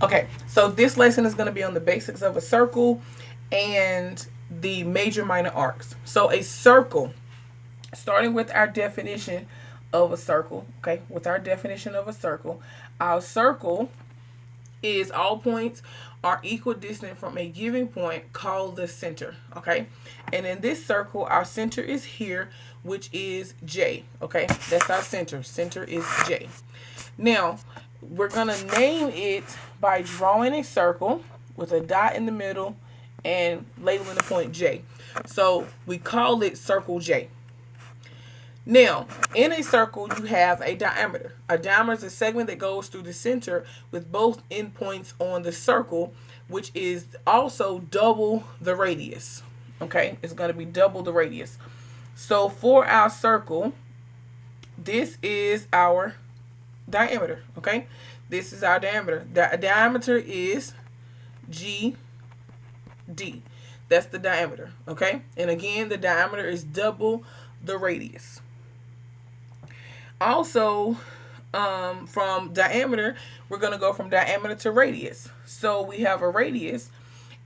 Okay, so this lesson is going to be on the basics of a circle and the major minor arcs. So a circle, starting with our definition of a circle, okay, with our definition of a circle, our circle is all points are equal distance from a given point called the center, okay? And in this circle, our center is here, which is J, okay? That's our center. Center is J. Now, we're going to name it by drawing a circle with a dot in the middle and labeling the point J. So we call it circle J. Now, in a circle, you have a diameter. A diameter is a segment that goes through the center with both endpoints on the circle, which is also double the radius. Okay, it's going to be double the radius. So for our circle, this is our diameter. Okay, this is our diameter. The diameter is GD. That's the diameter. Okay, and again, the diameter is double the radius. Also, from diameter, we're going to go from diameter to radius. So we have a radius,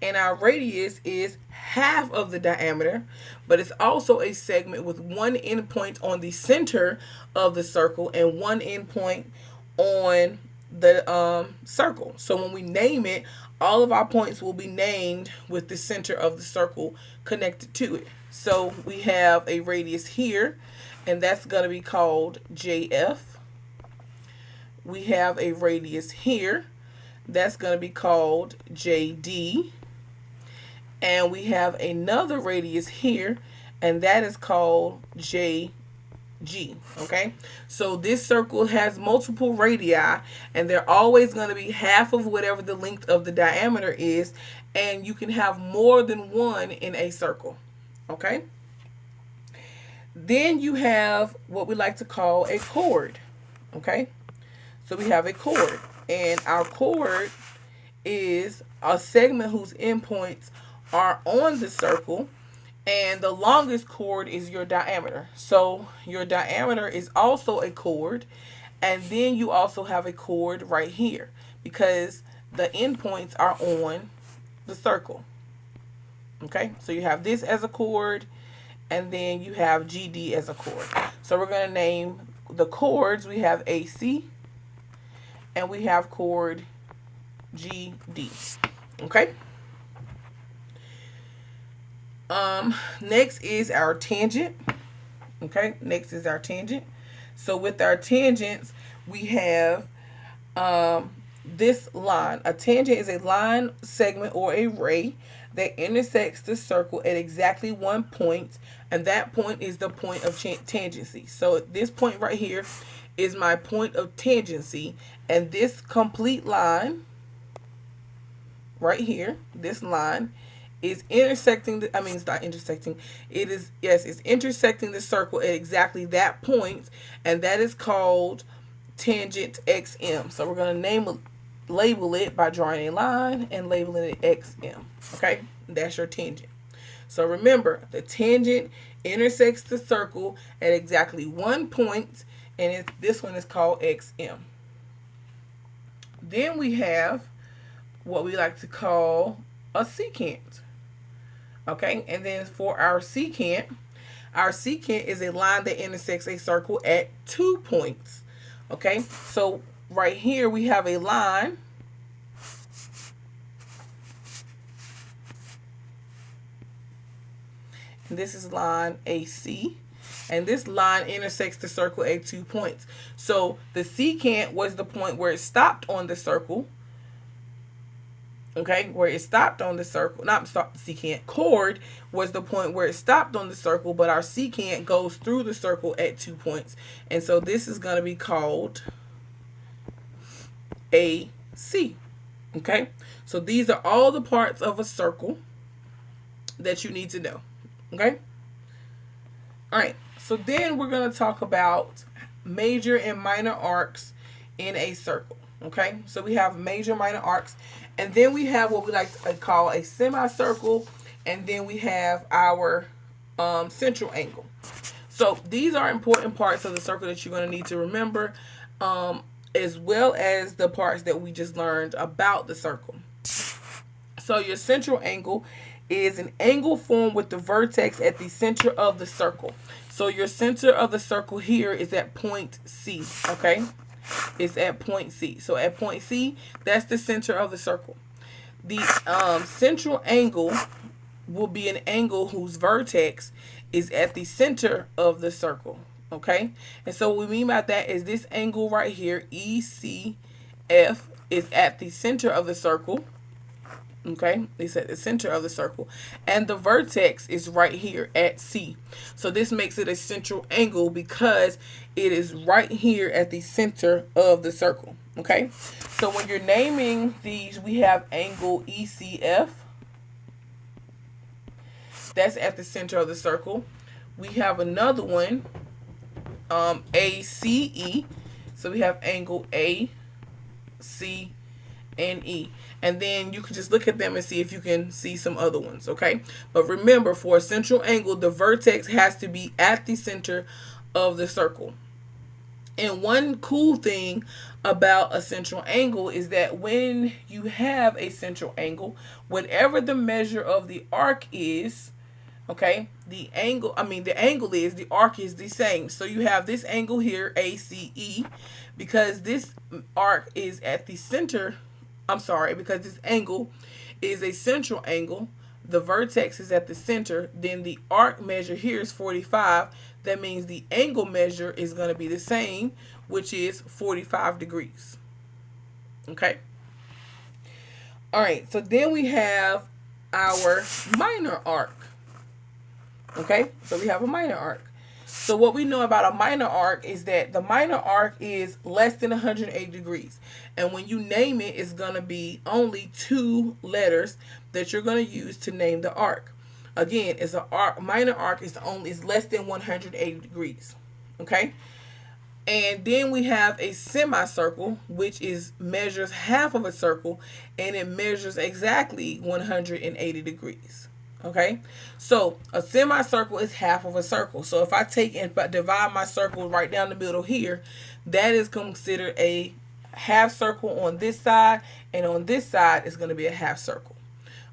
and our radius is half of the diameter, but it's also a segment with one endpoint on the center of the circle and one endpoint on the circle. So when we name it, all of our points will be named with the center of the circle connected to it. So we have a radius here, and that's going to be called JF. We have a radius here. That's going to be called JD. And we have another radius here, and that is called JG. Okay? So this circle has multiple radii, and they're always going to be half of whatever the length of the diameter is, and you can have more than one in a circle. Okay? Then you have what we like to call a chord. Okay? So we have a chord. And our chord is a segment whose endpoints are on the circle. And the longest chord is your diameter. So your diameter is also a chord. And then you also have a chord right here, because the endpoints are on the circle. Okay? So you have this as a chord, and then you have GD as a chord. So we're going to name the chords. We have AC, and we have chord GD. Okay? Next is our tangent. Okay? Next is our tangent. So with our tangents, we have this line. A tangent is a line, segment, or a ray that intersects the circle at exactly one point, and that point is the point of tangency. So this point right here is my point of tangency, and this complete line right here, this line, is intersecting the, it's not intersecting, it is, yes, it's intersecting the circle at exactly that point, and that is called tangent XM. So we're going to label it by drawing a line and labeling it XM. Okay, that's your tangent. So remember, the tangent intersects the circle at exactly one point, and this one is called XM. Then we have what we like to call a secant. Okay, and then for our secant is a line that intersects a circle at 2 points. Okay, so right here we have a line. And this is line AC. And this line intersects the circle at 2 points. So the secant was the point where it stopped on the circle. Okay, where it stopped on the circle. Not stop the secant. Chord was the point where it stopped on the circle, but our secant goes through the circle at 2 points. And so this is going to be called AC. Okay, so these are all the parts of a circle that you need to know. Okay, all right, so then we're going to talk about major and minor arcs in a circle. Okay, so we have major, minor arcs, and then we have what we like to call a semicircle, and then we have our central angle. So these are important parts of the circle that you're going to need to remember. as well as the parts that we just learned about the circle. So your central angle is an angle formed with the vertex at the center of the circle. So your center of the circle here is at point C, okay? It's at point C. So at point C, that's the center of the circle. The central angle will be an angle whose vertex is at the center of the circle, okay? And so what we mean by that is this angle right here, ECF, is at the center of the circle. Okay, it's at the center of the circle, and the vertex is right here at C. So this makes it a central angle because it is right here at the center of the circle. Okay, so when you're naming these, we have angle ECF. That's at the center of the circle. We have another one, ACE. So we have angle A, C, and E. And then you can just look at them and see if you can see some other ones, okay? But remember, for a central angle, the vertex has to be at the center of the circle. And one cool thing about a central angle is that when you have a central angle, whatever the measure of the arc is, okay, the angle is, the arc is the same. So you have this angle here, ACE, because this arc is at the center. Because this angle is a central angle, the vertex is at the center, then the arc measure here is 45. That means the angle measure is going to be the same, which is 45 degrees. Okay. All right, so then we have our minor arc. Okay, so we have a minor arc. So what we know about a minor arc is that the minor arc is less than 180 degrees. And when you name it, it's going to be only 2 letters that you're going to use to name the arc. Again, it's a minor arc is less than 180 degrees. Okay? And then we have a semicircle, which measures half of a circle, and it measures exactly 180 degrees. Okay, so a semicircle is half of a circle. So if I take and divide my circle right down the middle here, that is considered a half circle on this side, and on this side is going to be a half circle.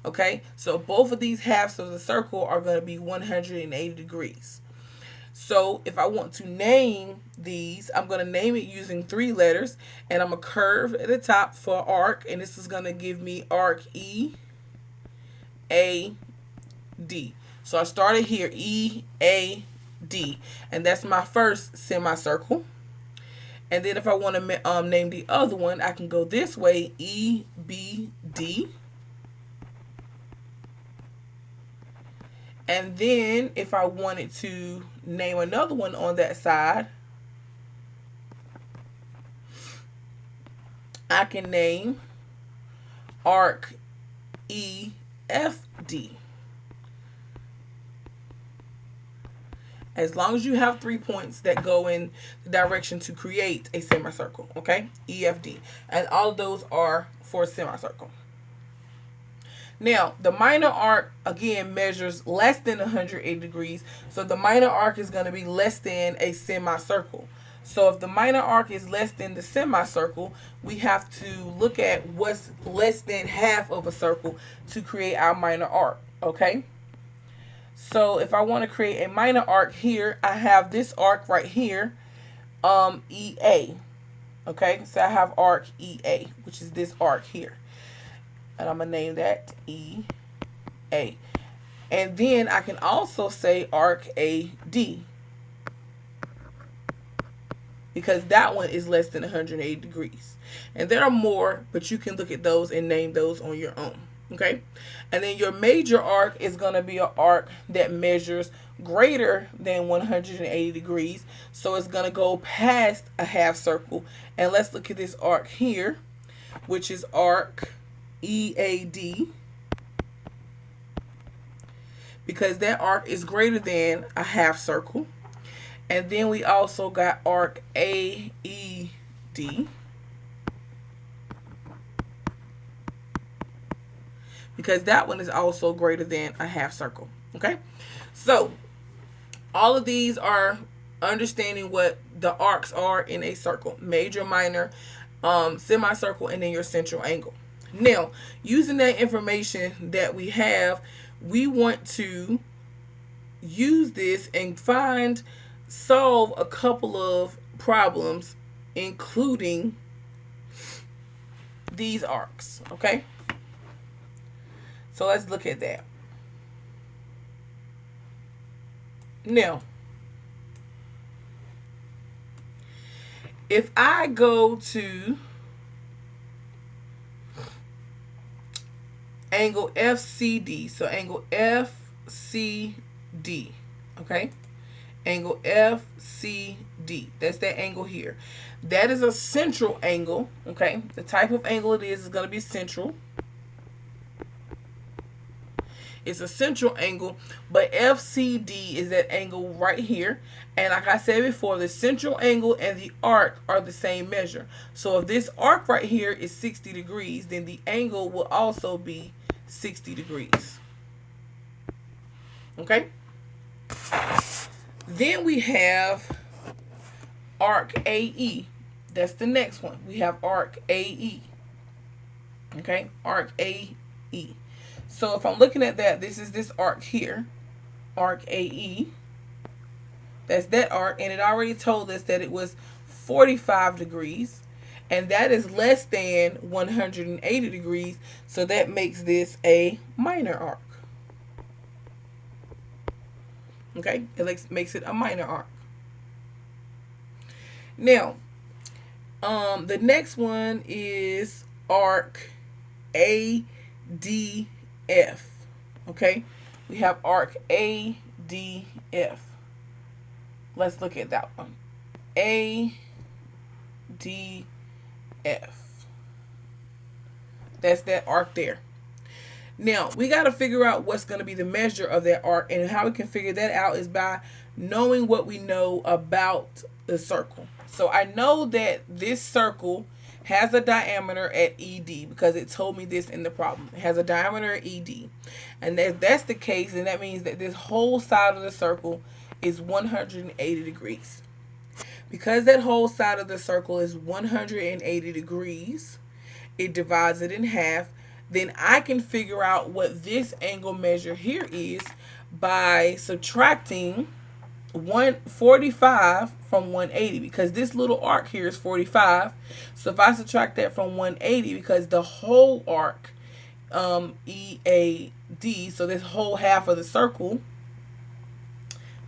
Okay, so both of these halves of the circle are going to be 180 degrees. So if I want to name these, I'm going to name it using 3 letters, and I'm going to curve at the top for arc, and this is going to give me arc E, A, D. So I started here, E, A, D, and that's my first semicircle. And then if I want to name the other one, I can go this way, E, B, D. And then if I wanted to name another one on that side, I can name arc E, F, D. As long as you have 3 points that go in the direction to create a semicircle, okay? EFD. And all of those are for a semicircle. Now, the minor arc, again, measures less than 180 degrees. So the minor arc is going to be less than a semicircle. So if the minor arc is less than the semicircle, we have to look at what's less than half of a circle to create our minor arc, okay? So if I want to create a minor arc here, I have this arc right here, EA. Okay, so I have arc EA, which is this arc here. And I'm going to name that EA. And then I can also say arc AD, because that one is less than 180 degrees. And there are more, but you can look at those and name those on your own. Okay, and then your major arc is going to be an arc that measures greater than 180 degrees. So it's going to go past a half circle. And let's look at this arc here, which is arc EAD, because that arc is greater than a half circle. And then we also got arc AED, because that one is also greater than a half circle. Okay, so all of these are understanding what the arcs are in a circle: major, minor, semicircle, and then your central angle. Now, using that information that we have, we want to use this and solve a couple of problems, including these arcs. Okay, so let's look at that. Now, if I go to angle FCD, so angle FCD, okay? Angle FCD, that's that angle here. That is a central angle, okay? The type of angle it is going to be central. It's a central angle, but FCD is that angle right here. And like I said before, the central angle and the arc are the same measure. So if this arc right here is 60 degrees, then the angle will also be 60 degrees. Okay? Then we have arc AE. That's the next one. We have arc AE. Okay? Arc AE. So if I'm looking at that, this is this arc here, arc AE. That's that arc, and it already told us that it was 45 degrees, and that is less than 180 degrees, so that makes this a minor arc. Okay, it makes it a minor arc. Now, the next one is arc ADF. Okay, we have arc ADF. Let's look at that one. ADF. That's that arc there. Now, we got to figure out what's going to be the measure of that arc, and how we can figure that out is by knowing what we know about the circle. So I know that this circle has a diameter at ED because it told me this in the problem. It has a diameter at ED. And if that's the case, then that means that this whole side of the circle is 180 degrees. Because that whole side of the circle is 180 degrees, it divides it in half. Then I can figure out what this angle measure here is by subtracting 145 from 180, because this little arc here is 45. So if I subtract that from 180, because the whole arc, EAD, so this whole half of the circle,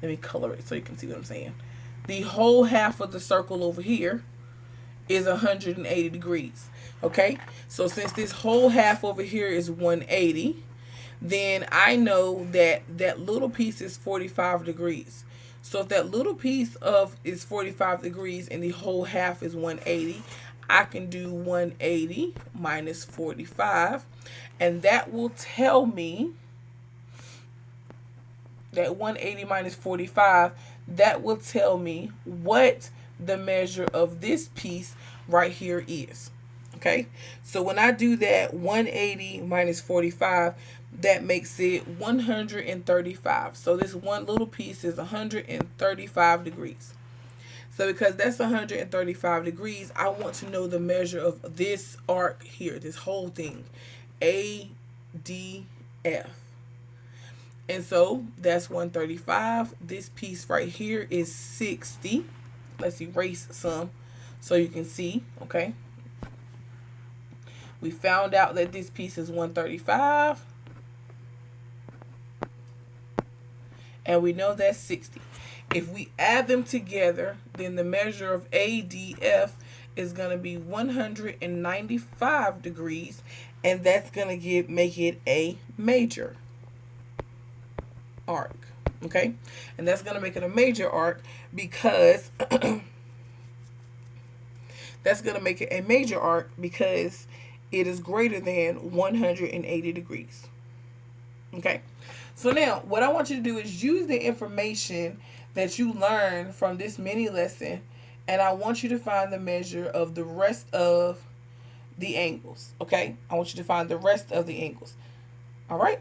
let me color it so you can see what I'm saying. The whole half of the circle over here is 180 degrees. Okay, so since this whole half over here is 180, then I know that that little piece is 45 degrees. So if that little piece is 45 degrees and the whole half is 180, I can do 180 minus 45, and that will tell me that 180 minus 45, that will tell me what the measure of this piece right here is. Okay, so when I do that, 180 minus 45, that makes it 135. So this one little piece is 135 degrees. So because that's 135 degrees, I want to know the measure of this arc here, this whole thing, ADF. And so that's 135. This piece right here is 60. Let's erase some so you can see, okay? We found out that this piece is 135. And we know that's 60. If we add them together, then the measure of ADF is going to be 195 degrees. And that's going to make it a major arc. Okay? And that's going to make it a major arc because that's going to make it a major arc because it is greater than 180 degrees. Okay? So now, what I want you to do is use the information that you learned from this mini lesson, and I want you to find the measure of the rest of the angles. Okay? I want you to find the rest of the angles. All right?